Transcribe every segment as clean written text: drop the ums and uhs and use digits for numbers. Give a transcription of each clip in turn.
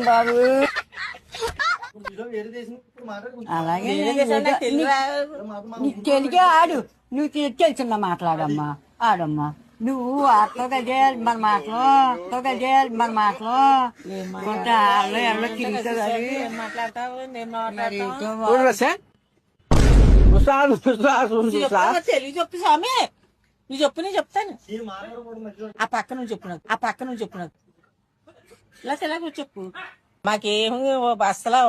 బాబు అలాగే నీకు తెలుగే ఆడు. నువ్వు తెలిసిన మాట్లాడమ్మా, ఆడమ్మా. నువ్వు ఆటలో గజేయాలి మన మాటలో, గజేయాలి మన మాటలో. కొంత ఆడలో ఎవరో తిరుగుతుంది. తెలుగు చెప్పు స్వామి, నువ్వు చెప్పు, నేను చెప్తాను. ఆ పక్క నువ్వు చెప్పు నాకు, ఆ పక్క నువ్వు చెప్పు నాకు. ఇలా తెలాగ చెప్పు. మాకేం అసలు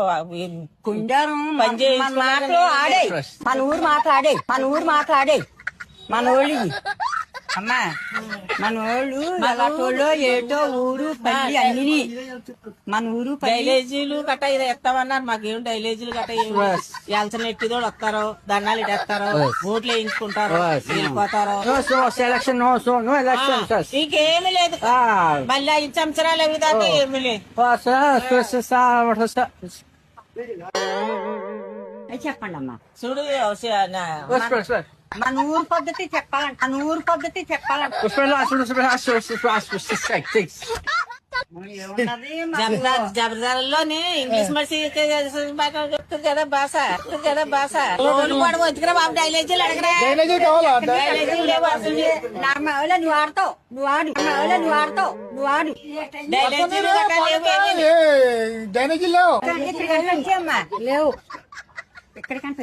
కుండారం మన మాటలో ఆడే, మన ఊరు మాట్లాడే, మన ఊరు మాట్లాడే, మన ఊళ్ళి అమ్మా. మన వాళ్ళు ఎలాటోళ్ళు ఏటో ఊరు పల్లి అన్ని మన ఊరు డైలేజీలు గట్ట ఇది ఎత్తామన్నారు. మాకేం డైలేజీలు గట్ట ఎలసిన ఎట్టిదోడు వస్తారు, దండాలు ఇటేస్తారు, ఓట్లు వేయించుకుంటారు, వెళ్ళిపోతారు. ఇంకేమీ లేదు. మళ్ళీ 5 సంవత్సరాలు అవి దాకా ఏమీ లేదు. చెప్పండి అమ్మా. చూడు మన ఊరు పద్ధతి చెప్పాలంట, మన ఊరు పద్ధతి చెప్పాలంట. జబర్దార్లోని ఇంగ్లీష్ మనిషి చెప్తుంది కదా భాష, భాష కూడా వచ్చుకురా బాబు. డైలేజీలు అడగరా, నువ్వు ఆడతావు, నువ్వు ఆడు, నువ్వు ఆడతావు, నువ్వు ఆడు. అమ్మా లేవు. ఎక్కడికైనా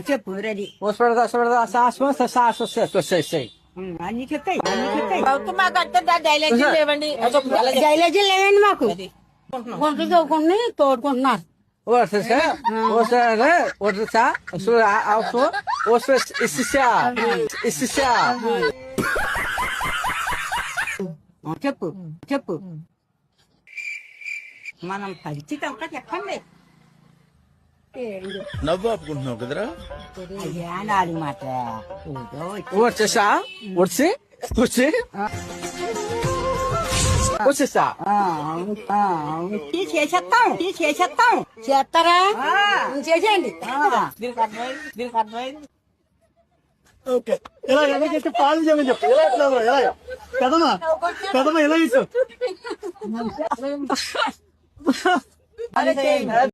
చెప్పు. రెడీ అన్ని చెప్తాయి, అన్ని చెప్తాయి. మాకు అర్థం డైలాజీలు లేవండి, డైలాజీలు లేవండి మాకు. గుంటలు చదువుకుని తోడుకుంటున్నారు. చెప్పు చెప్పు. మనం పరిస్థితి అంతా చెప్పండి. నవ్వు ఆపుకుంటున్నావు కదరా. అయ్యా నాది మాట వచ్చేసా వచ్చి వచ్చి వచ్చేసా చేసేస్తాం, చేసేస్తాం. చేస్తారా? చేసేయండి. దీనికి అర్థమైంది. ఓకే ఇలా ఎలా చెప్పి పాలు చేయమని చెప్పు. ఎలా ఎట్లా ఎలా పెదమా పెదమా ఎలా ఇచ్చు